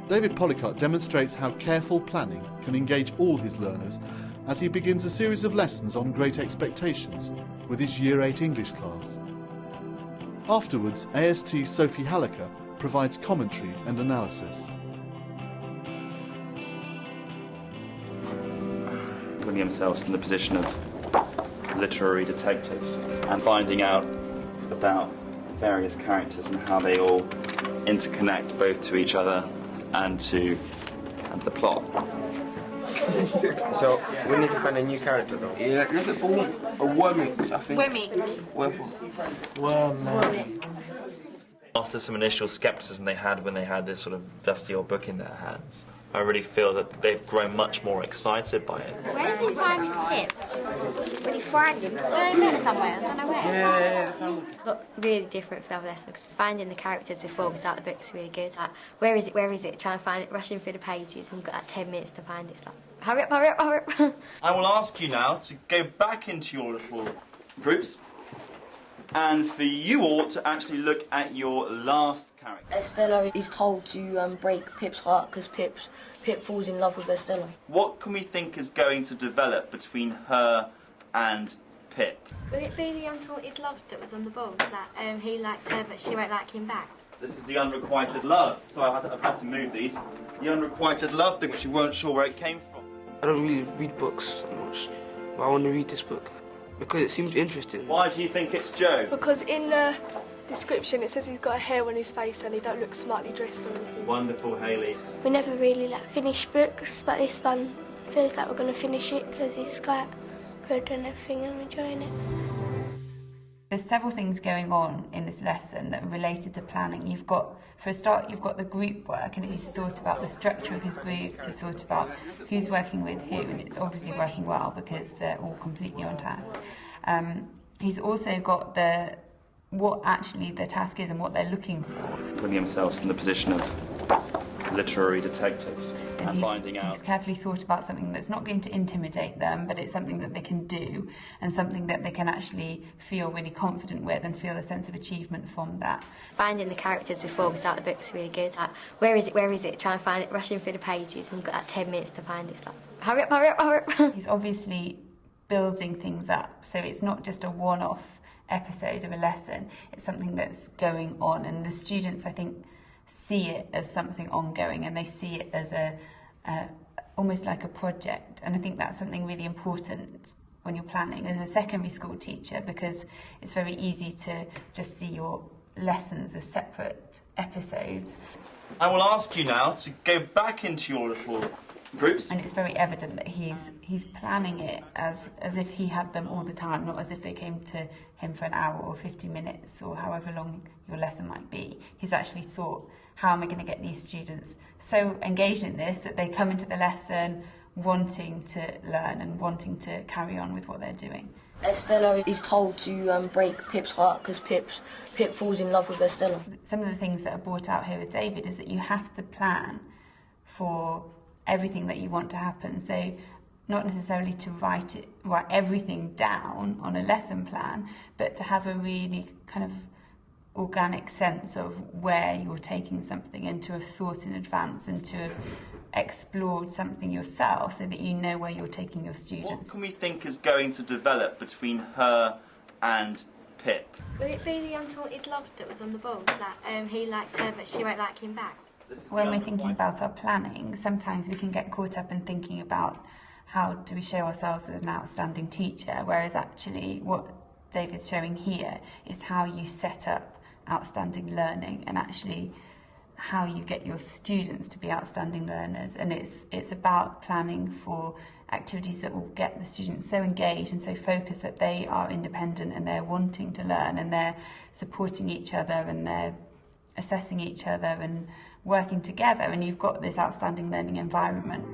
David Polycart demonstrates how careful planning can engage all his learners as he begins a series of lessons on Great Expectations with his Year 8 English class. Afterwards, AST's Sophie Hallaker provides commentary and analysis. Putting themselves in the position of literary detectives and finding out about the various characters and how they all interconnect both to each other and to the plot. So we need to find a new character though. Yeah, look for a Wormick, I think. Wormick. After some initial scepticism they had when they had this sort of dusty old book in their hands, I really feel that they've grown much more excited by it. Where does he find Pip? Would he find him? They met somewhere, I don't know where. Yeah, that's one. Look, really different for other lessons, because finding the characters before we start the book's really good. Like, where is it? Trying to find it, rushing through the pages, and you've got like 10 minutes to find it. It's like, hurry up. I will ask you now to go back into your little groups and for you all to actually look at your last character. Estella is told to break Pip's heart because Pip falls in love with Estella. What can we think is going to develop between her and Pip? Would it be the untaunted love that was on the board? That he likes her but she won't like him back? This is the unrequited love. So I've had to move these. The unrequited love thing, which you weren't sure where it came from. I don't really read books so much, but I want to read this book because it seems interesting. Why do you think it's Joe? Because in the description it says he's got a hair on his face and he don't look smartly dressed or anything. Wonderful, Hayley. We never really finished books, but this one feels like we're going to finish it because it's quite good and everything, and I'm enjoying it. There's several things going on in this lesson that are related to planning. For a start, you've got the group work, and he's thought about the structure of his groups, he's thought about who's working with who, and it's obviously working well because they're all completely on task. He's also got what actually the task is and what they're looking for. Putting themselves in the position of literary detectives and finding out. He's carefully thought about something that's not going to intimidate them, but it's something that they can do and something that they can actually feel really confident with and feel a sense of achievement from that. Finding the characters before we start the book's really good. Like, where is it? Trying to find it, rushing through the pages, and you've got like 10 minutes to find it. It's like, hurry up. He's obviously building things up, so it's not just a one-off episode of a lesson, it's something that's going on, and the students, I think, see it as something ongoing, and they see it as almost like a project. And I think that's something really important when you're planning as a secondary school teacher, because it's very easy to just see your lessons as separate episodes. I will ask you now to go back into your little groups. And it's very evident that he's planning it as if he had them all the time, not as if they came to him for an hour or 50 minutes or however long your lesson might be. He's actually thought, how am I going to get these students so engaged in this that they come into the lesson wanting to learn and wanting to carry on with what they're doing. Estella is told to break Pip's heart because Pip falls in love with Estella. Some of the things that are brought out here with David is that you have to plan for everything that you want to happen. So not necessarily to write everything down on a lesson plan, but to have a really kind of organic sense of where you're taking something and to have thought in advance and to have explored something yourself so that you know where you're taking your students. What can we think is going to develop between her and Pip? Would it be the untaunted love that was on the board? That he likes her but she won't like him back? When we're thinking about our planning, sometimes we can get caught up in thinking about how do we show ourselves as an outstanding teacher, whereas actually what David's showing here is how you set up outstanding learning and actually how you get your students to be outstanding learners. And it's about planning for activities that will get the students so engaged and so focused that they are independent and they're wanting to learn and they're supporting each other and they're assessing each other and working together, and you've got this outstanding learning environment.